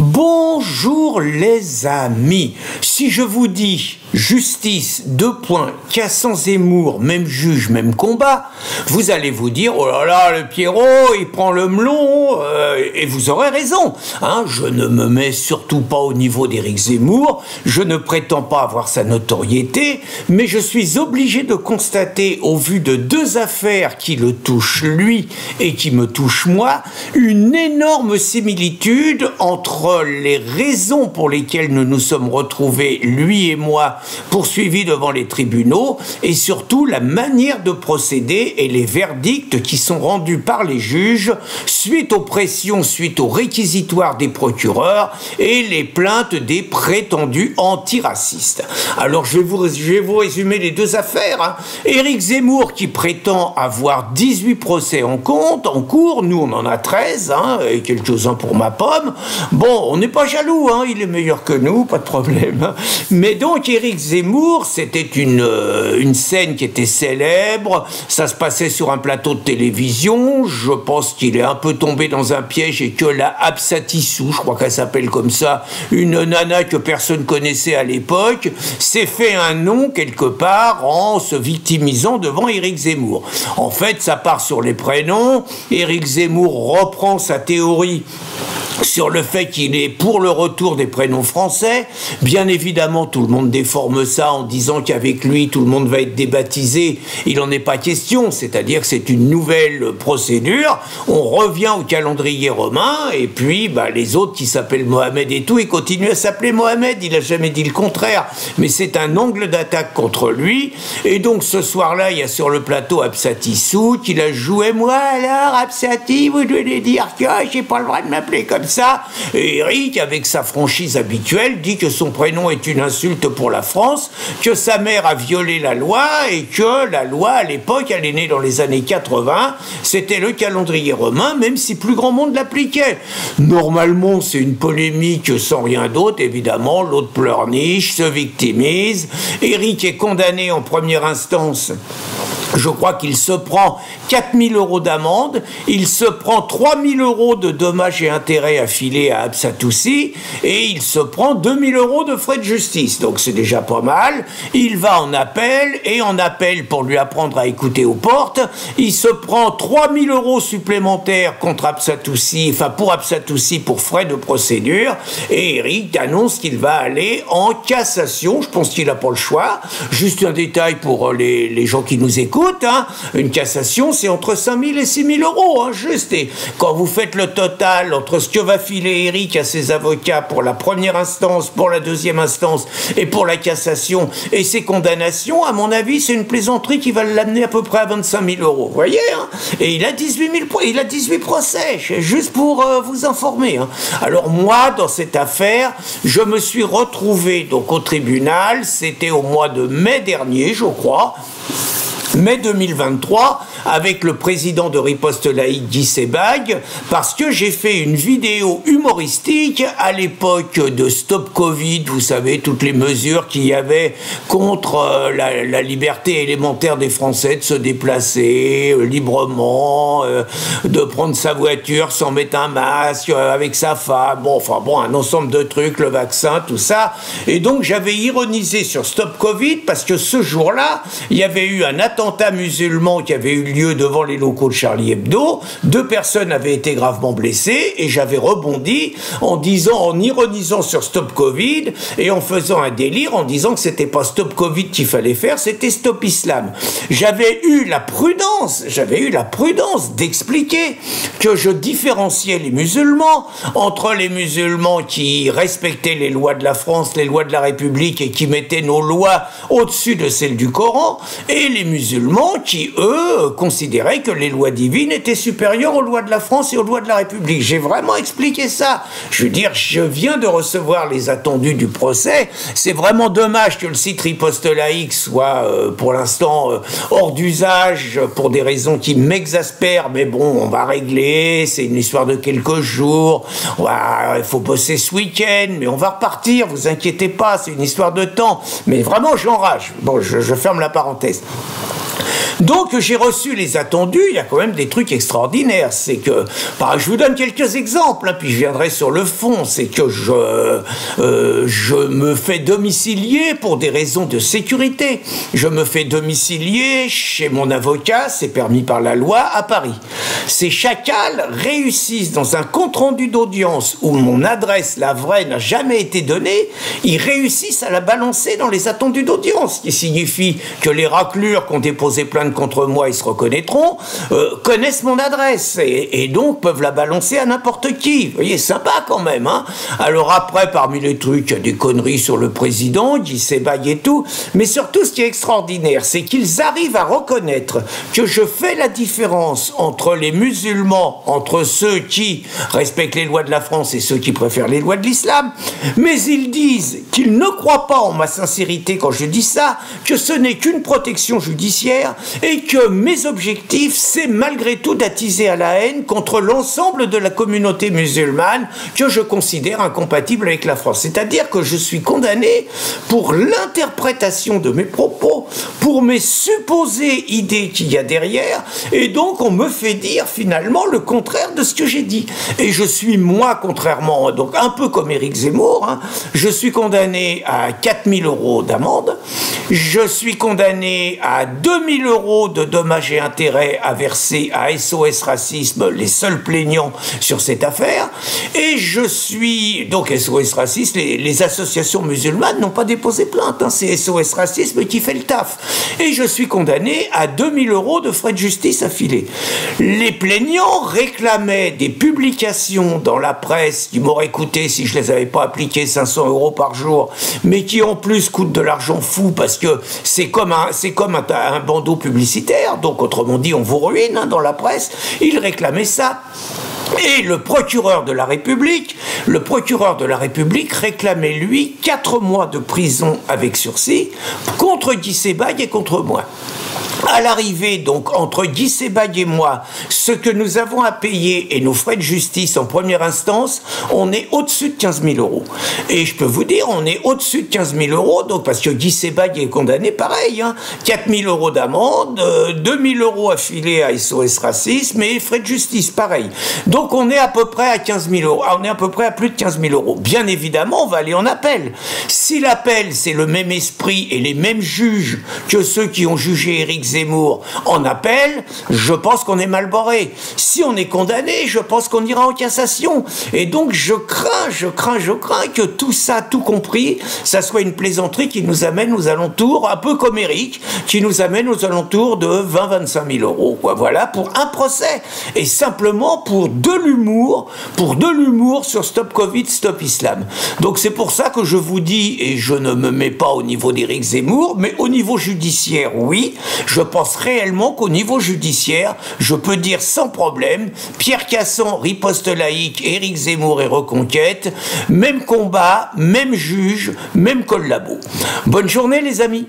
Bonjour les amis, si je vous dis justice, Cassan Zemmour, même juge, même combat, vous allez vous dire, oh là là, le Pierrot, il prend le melon, et vous aurez raison. Hein, je ne me mets surtout pas au niveau d'Éric Zemmour, je ne prétends pas avoir sa notoriété, mais je suis obligé de constater, au vu de deux affaires qui le touchent lui et qui me touchent moi, une énorme similitude entre les raisons pour lesquelles nous nous sommes retrouvés, lui et moi, poursuivis devant les tribunaux, et surtout la manière de procéder et les verdicts qui sont rendus par les juges suite aux pressions, suite aux réquisitoires des procureurs et les plaintes des prétendus antiracistes. Alors je vais vous résumer les deux affaires. Hein. Éric Zemmour qui prétend avoir 18 procès en cours, nous on en a 13, hein, et quelques-uns pour ma pomme. Bon, on n'est pas jaloux, hein, il est meilleur que nous, pas de problème. Mais donc Éric Zemmour, c'était une scène qui était célèbre, ça se passait sur un plateau de télévision, je pense qu'il est un peu tombé dans un piège et que la Absatissou, je crois qu'elle s'appelle comme ça, une nana que personne connaissait à l'époque, s'est fait un nom quelque part en se victimisant devant Éric Zemmour. En fait, ça part sur les prénoms, Éric Zemmour reprend sa théorie sur le fait qu'il est pour le retour des prénoms français. Bien évidemment, tout le monde déforme ça en disant qu'avec lui, tout le monde va être débaptisé. Il n'en est pas question, c'est-à-dire que c'est une nouvelle procédure. On revient au calendrier romain, et puis les autres qui s'appellent Mohamed et tout, ils continuent à s'appeler Mohamed, il n'a jamais dit le contraire, mais c'est un angle d'attaque contre lui. Et donc ce soir-là, il y a sur le plateau Absatissou qui a joué, moi alors, Absati, vous devez dire que j'ai pas le droit de m'appeler comme ça. Et Éric, avec sa franchise habituelle, dit que son prénom est une insulte pour la France, que sa mère a violé la loi et que la loi, à l'époque, elle est née dans les années 80, c'était le calendrier romain, même si plus grand monde l'appliquait. Normalement, c'est une polémique sans rien d'autre, évidemment, l'autre pleurniche, se victimise. Éric est condamné en première instance. Je crois qu'il se prend 4 000 € d'amende, il se prend 3 000 € de dommages et intérêts affilés à Absatoussi, et il se prend 2 000 € de frais de justice. Donc c'est déjà pas mal. Il va en appel, et en appel, pour lui apprendre à écouter aux portes, il se prend 3 000 € supplémentaires contre Absatoussi, enfin pour Absatoussi, pour frais de procédure, et Éric annonce qu'il va aller en cassation. Je pense qu'il n'a pas le choix. Juste un détail pour les gens qui nous écoutent. Hein, une cassation, c'est entre 5 000 et 6 000 €, hein, juste. Et quand vous faites le total entre ce que va filer Éric à ses avocats pour la première instance, pour la deuxième instance et pour la cassation et ses condamnations, à mon avis, c'est une plaisanterie qui va l'amener à peu près à 25 000 €. Vous voyez, hein, et il a 18 procès, juste pour vous informer. Hein. Alors moi, dans cette affaire, je me suis retrouvé donc au tribunal, c'était au mois de mai dernier, je crois, mai 2023, avec le président de Riposte Laïque, Guy Sebag, parce que j'ai fait une vidéo humoristique à l'époque de Stop Covid, vous savez, toutes les mesures qu'il y avait contre la liberté élémentaire des Français de se déplacer librement, de prendre sa voiture sans mettre un masque, avec sa femme, un ensemble de trucs, le vaccin, tout ça. Et donc j'avais ironisé sur Stop Covid, parce que ce jour-là, il y avait eu un attentat musulman qui avait eu lieu devant les locaux de Charlie Hebdo. 2 personnes avaient été gravement blessées, et j'avais rebondi en ironisant sur Stop Covid et en faisant un délire en disant que c'était pas Stop Covid qu'il fallait faire, c'était Stop Islam. J'avais eu la prudence d'expliquer que je différenciais les musulmans entre les musulmans qui respectaient les lois de la France, les lois de la République, et qui mettaient nos lois au-dessus de celles du Coran, et les musulmans qui, eux, considéraient que les lois divines étaient supérieures aux lois de la France et aux lois de la République. J'ai vraiment expliqué ça. Je veux dire, je viens de recevoir les attendus du procès. C'est vraiment dommage que le site Riposte Laïque soit, pour l'instant, hors d'usage pour des raisons qui m'exaspèrent, mais bon, on va régler, c'est une histoire de quelques jours, il faut bosser ce week-end, mais on va repartir, vous inquiétez pas, c'est une histoire de temps. Mais vraiment, j'enrage. Bon, je ferme la parenthèse. Donc j'ai reçu les attendus, il y a quand même des trucs extraordinaires. C'est que, je vous donne quelques exemples, hein, puis je viendrai sur le fond. C'est que je me fais domicilier pour des raisons de sécurité. Je me fais domicilier chez mon avocat, c'est permis par la loi, à Paris. Ces chacals réussissent dans un compte-rendu d'audience où mon adresse, la vraie, n'a jamais été donnée, ils réussissent à la balancer dans les attendus d'audience, ce qui signifie que les raclures qui ont déposé plainte contre moi, ils se reconnaîtront, connaissent mon adresse et donc peuvent la balancer à n'importe qui. Vous voyez, sympa quand même, hein. Alors après, parmi les trucs, il y a des conneries sur le président, Guy Sebaille et tout, mais surtout ce qui est extraordinaire, c'est qu'ils arrivent à reconnaître que je fais la différence entre les musulmans, entre ceux qui respectent les lois de la France et ceux qui préfèrent les lois de l'islam, mais ils disent qu'ils ne croient pas en ma sincérité quand je dis ça, que ce n'est qu'une protection judiciaire et que mes objectifs, c'est malgré tout d'attiser à la haine contre l'ensemble de la communauté musulmane que je considère incompatible avec la France. C'est-à-dire que je suis condamné pour l'interprétation de mes propos, pour mes supposées idées qu'il y a derrière, et donc on me fait dire finalement le contraire de ce que j'ai dit. Et je suis, moi, contrairement, donc un peu comme Éric Zemmour, hein, je suis condamné à 4 000 € d'amende, je suis condamné à 2 000 € de dommages et intérêts à verser à SOS Racisme, les seuls plaignants sur cette affaire, et je suis, donc SOS Racisme, les associations musulmanes n'ont pas déposé plainte, hein, c'est SOS Racisme qui fait le taf, et je suis condamné à 2 000 € de frais de justice affilés. Les plaignants réclamaient des publications dans la presse qui m'auraient coûté, si je les avais pas appliquées, 500 € par jour, mais qui en plus coûtent de l'argent fou parce que c'est comme un bandeau publicitaire, donc autrement dit on vous ruine, hein, dans la presse. Ils réclamaient ça. Et le procureur de la République réclamait, lui, 4 mois de prison avec sursis contre Guy Sebaille et contre moi. À l'arrivée, donc, entre Guy Sebaille et moi, ce que nous avons à payer et nos frais de justice en première instance, on est au-dessus de 15 000 €. Et je peux vous dire, on est au-dessus de 15 000 €, donc, parce que Guy Sebaille est condamné pareil, hein, 4 000 € d'amende, 2 000 € affilés à SOS Racisme et frais de justice, pareil. Donc, on est à peu près à 15 000 €. On est à peu près à plus de 15 000 €. Bien évidemment, on va aller en appel. Si l'appel, c'est le même esprit et les mêmes juges que ceux qui ont jugé Éric Zemmour en appel, je pense qu'on est mal barré. Si on est condamné, je pense qu'on ira en cassation. Et donc je crains que tout ça, tout compris, ça soit une plaisanterie qui nous amène aux alentours, un peu comme Éric, qui nous amène aux alentours de 20-25 000 €, quoi. Voilà, pour un procès. Et simplement pour de l'humour sur Stop Covid, Stop Islam. Donc c'est pour ça que je vous dis, et je ne me mets pas au niveau d'Éric Zemmour, mais au niveau judiciaire, oui, je pense réellement qu'au niveau judiciaire, je peux dire sans problème, Pierre Cassan, riposte laïque, Éric Zemmour et Reconquête, même combat, même juge, même collabo. Bonne journée les amis.